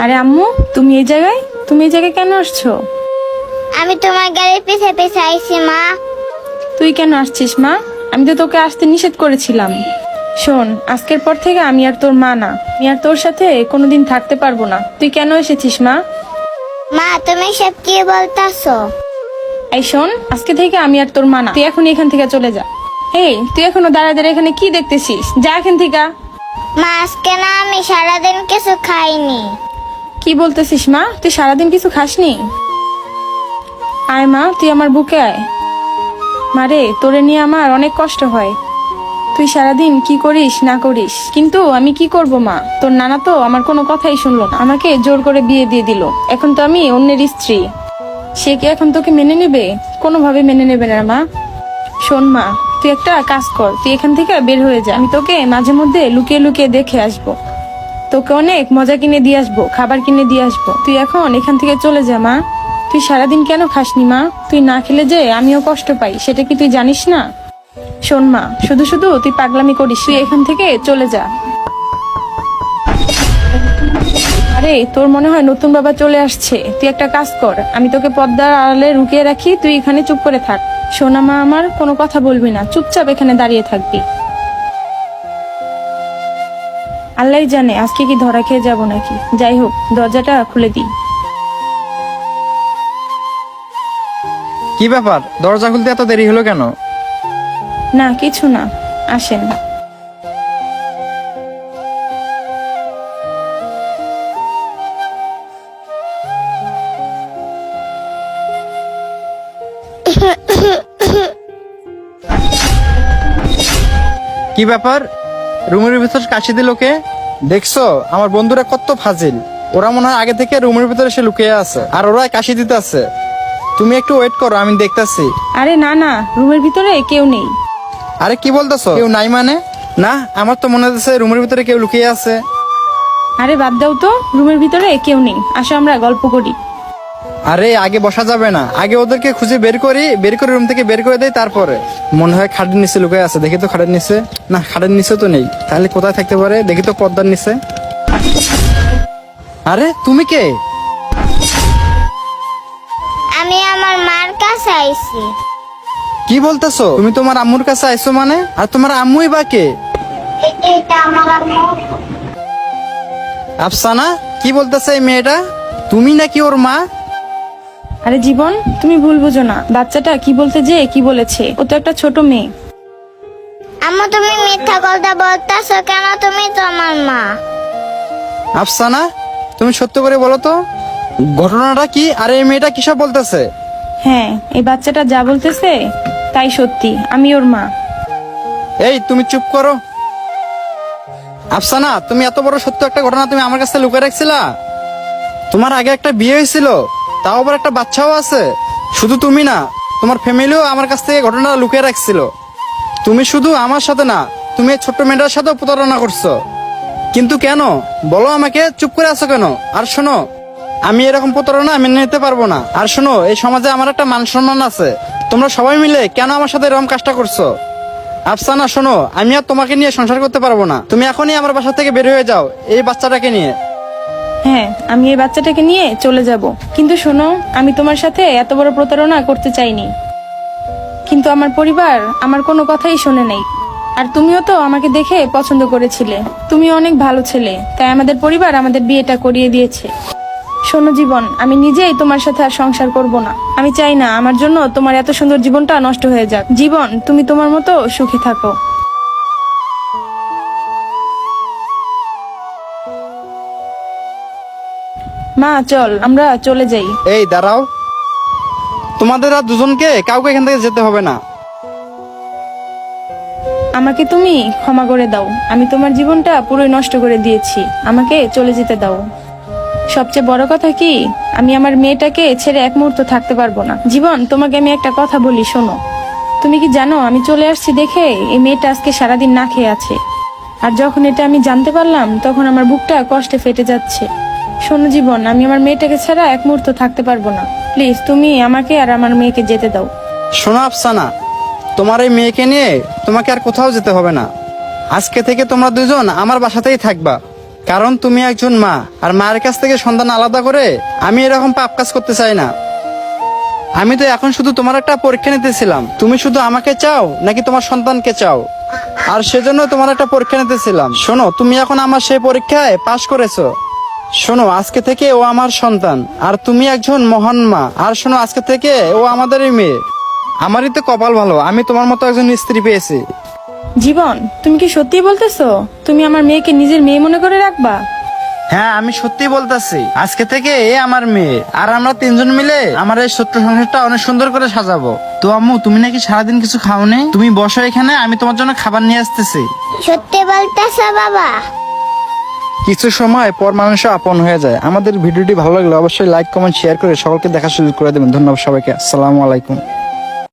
আরে আম্মু, তুমি এই জায়গায় কেন আসছো? আমি তোমার গাড়ির পিছে পিছে আইছি মা। তুই কেন আসছিস মা? আমি তো তোকে আসতে নিষেধ করেছিলাম। শোন, আজকের পর থেকে আমি আর তোর মা না, আমি আর তোর সাথে কোনোদিন থাকতে পারবো না। তুই কেন এসেছিস মা? মা তুমি সব কি বলতাছো? এই শোন, আজকে থেকে আমি আর তোর মা না, তুই এখন এখান থেকে চলে যা। এই, তুই এখনো দাঁড়ায় দাঁড়ায় এখানে কি দেখতেছিস? যা এখান থেকে। মা আজকে না আমি সারাদিন কিছু খাইনি। কি বলতেছিস মা? তুই সারাদিন কিছু খাসনি? আয় মা, তুই আমার বুকে আয়। মারে, তোরে নিয়ে আমার অনেক কষ্ট হয়। তুই সারাদিন কি করিস না করিস, কিন্তু আমি কি করব মা? তোর নানা তো আমার কোনো কথাই শুনলো না, আমাকে জোর করে বিয়ে দিয়ে দিল। এখন তো আমি অন্যের স্ত্রী। সে কি এখন তোকে মেনে নেবে? কোনোভাবে মেনে নেবে না মা। শোন মা, তুই একটা কাজ কর, তুই এখান থেকে বের হয়ে যা। আমি তোকে মাঝে মধ্যে লুকিয়ে লুকিয়ে দেখে আসবো, তোকে অনেক মজা কিনে দিয়ে আসবো, খাবার কিনে দিয়ে আসবো। তুই এখন এখান থেকে চলে যা মা। তুই সারাদিন কেন খাসনি মা? তুই না খেলে যে আমিও কষ্ট পাই, সেটা কি তুই জানিস না? শোন মা, শুধু শুধু তুই পাগলামি করিস, তুই এখান থেকে চলে যা। আরে, তোর মনে হয় নতুন বাবা চলে আসছে। তুই একটা কাজ কর, আমি তোকে পর্দার আড়ালে লুকিয়ে রাখি, তুই এখানে চুপ করে থাক। সোনা মা আমার, কোনো কথা বলবি না, চুপচাপ এখানে দাঁড়িয়ে থাকবি। আল্লাহই জানে আজকে কি ধরা খেয়ে যাবো নাকি। যাই হোক, দরজাটা খুলে দিই। কি ব্যাপার, দরজা খুলতে এত দেরি হলো কেন? না, কিছু না, আসেন। কি ব্যাপার, রুমের ভিতর কাশি দিল কে? দেখছো আমার বন্ধুরা কত ফাজিল, ওরা মনে হয় আগে থেকে রুমের ভিতরে এসে লুকিয়ে আছে আর ওরা কাশি দিতে আছে। তুমি একটু ওয়েট করো, আমি দেখতাছি। আরে না না, রুমের ভিতরে কেউ নেই। আরে কি বলতেছো, কেউ নাই মানে? না, আমার তো মনে হচ্ছে রুমের ভিতরে কেউ লুকিয়ে আছে। আরে বাদ দাও তো, রুমের ভিতরে কেউ নেই, আসো আমরা গল্প করি। আরে আগে বসা যাবে না, আগে ওদেরকে খুঁজে বের করে রুম থেকে বের করে দেয়, তারপরে। মনে হয় খাটের নিচে লুকিয়ে আছে, দেখি তো খাটের নিচে। না, খাটের নিচে তো নেই, তাহলে কোথায় থাকতে পারে? দেখি তো পর্দার নিচে। আরে তুমি কে? আমি আমার মার কাছে আইছি। কি বলতেছো? তুমি তোমার আম্মুর কাছে আইছো মানে? আর তোমার আম্মুই বা কে? এটা আমার আম্মু। আফসানা, কি বলতেছে এই মেয়েটা? তুমি নাকি ওর মা? আরে জীবন, তুমি ভুল বুঝো না, বাচ্চাটা কি বলতে যে কি বলেছে, ও তো একটা ছোট মেয়ে। আম্মু তুমি মিথ্যা কথা বলতাছো কেন? তুমি তো আমার মা। আফসানা, তুমি সত্য করে বলো তো, ঘটনাটা কি? আর এই মেয়েটা কিসব বলতেছে? হ্যাঁ, এই বাচ্চাটা যা বলতেছে তাই সত্যি, আমি ওর মা। এই তুমি চুপ করো। আফসানা, তুমি এত বড় সত্য একটা ঘটনা তুমি আমার কাছে লুকিয়ে রাখছিলা? তোমার আগে একটা বিয়ে হয়েছিল, তাও আবার একটা বাচ্চাও আছে। শুধু তুমি না, তোমার ফ্যামিলিও আমার কাছ থেকে ঘটনাটা লুকিয়ে রাখছিল। তুমি শুধু আমার সাথে না, তুমি এই ছোট্ট মেয়েটার সাথেও প্রতারণা করছো। কিন্তু কেন বলো আমাকে? চুপ করে আছো কেন? আর শোনো, আমি এরকম প্রতারণা মেনে নিতে পারবো না। আর শোনো, এই সমাজে আমার একটা মান সম্মান আছে, তোমরা সবাই মিলে কেন আমার সাথে এরকম কাজটা করছো? আফসানা শোনো, আমি আর তোমাকে নিয়ে সংসার করতে পারবো না। তুমি এখনই আমার বাসা থেকে বের হয়ে যাও এই বাচ্চাটাকে নিয়ে। হ্যাঁ, আমি এই বাচ্চাটাকে নিয়ে চলে যাব, কিন্তু শোনো, আমি তোমার সাথে এত বড় প্রতারণা করতে চাইনি, কিন্তু আমার পরিবার আমার কোনো কথাই শোনে নাই। আর তুমিও তো আমাকে দেখে পছন্দ করেছিলে, তুমি অনেক ভালো ছেলে, তাই আমাদের পরিবার আমাদের বিয়েটা করিয়ে দিয়েছে। শোনো জীবন, আমি নিজেই তোমার সাথে আর সংসার করব না। আমি চাই না আমার জন্য তোমার এত সুন্দর জীবনটা নষ্ট হয়ে যাক। জীবন, তুমি তোমার মতো সুখে থাকো। মা চল, আমরা চলে যাই। এই দাঁড়াও, তোমাদের আর দুজনকে কাউকে এখান থেকে যেতে হবে না। আমাকে তুমি ক্ষমা করে দাও, আমি তোমার জীবনটা পুরোই নষ্ট করে দিয়েছি, আমাকে চলে যেতে দাও। সবচেয়ে বড় কথা কি, আমি আমার মেয়েটাকে ছেড়ে এক মুহূর্ত থাকতে পারবো না। জীবন, তোমাকে আমি একটা কথা বলি, শোনো। তুমি কি জানো আমি চলে আসছি দেখে এই মেয়েটা আজকে সারাদিন না খেয়ে আছে। আর যখন এটা আমি জানতে পারলাম, তখন আমার বুকটা কষ্টে ফেটে যাচ্ছে। শোনো জীবন, আমি আমার মেয়েটাকে ছাড়া এক মুহূর্ত থাকতে পারবো না। প্লিজ তুমি আমাকে আর আমার মেয়েকে যেতে দাও। শোনো আফসানা, তোমার এই মেয়েকে নিয়ে তোমাকে আর কোথাও যেতে হবে না। আজকে থেকে তোমরা দুজন আমার বাসাতেই থাকবা। কারণ তুমি একজন মা, আর মায়ের কাছ থেকে সন্তান আলাদা করে আমি এরকম পাপ কাজ করতে চাই না। আমি তো এখন শুধু তোমার একটা পরীক্ষা নিতেছিলাম, তুমি শুধু আমাকে চাও নাকি তোমার সন্তানকে চাও, আর সেজন্য তোমার একটা পরীক্ষা নিতেছিলাম। শোনো, তুমি এখন আমার সেই পরীক্ষায় পাশ করেছো। শোনো, আজকে থেকে ও আমার সন্তান, আর তুমি একজন মহান মা। আর শোনো, আজকে থেকে ও আমাদেরই মেয়ে। আমারই তো কপাল ভালো, আমি তোমার মতো একজন স্ত্রী পেয়েছি। জীবন, তুমি কি সত্যি বলতেছো তুমি আমার মেয়েকে নিজের মেয়ে মনে করে রাখবা? হ্যাঁ, আমি সত্যি বলতেছি, আজকে থেকে এ আমার মেয়ে, আর আমরা তিনজন মিলে আমার এই ছোট্ট সংসারটা অনেক সুন্দর করে সাজাবো। তো আম্মু, তুমি নাকি সারাদিন কিছু খাওনি? তুমি বসো এখানে, আমি তোমার জন্য খাবার নিয়ে আসতেছি। সত্যি বলতেছ বাবা? কিছু সময় পর মানুষ আপন হয়ে যায়। আমাদের ভিডিওটি ভালো লাগলে অবশ্যই লাইক, কমেন্ট, শেয়ার করে সকলকে দেখা সুযোগ করে দেবেন। ধন্যবাদ সবাইকে। আসসালামু আলাইকুম।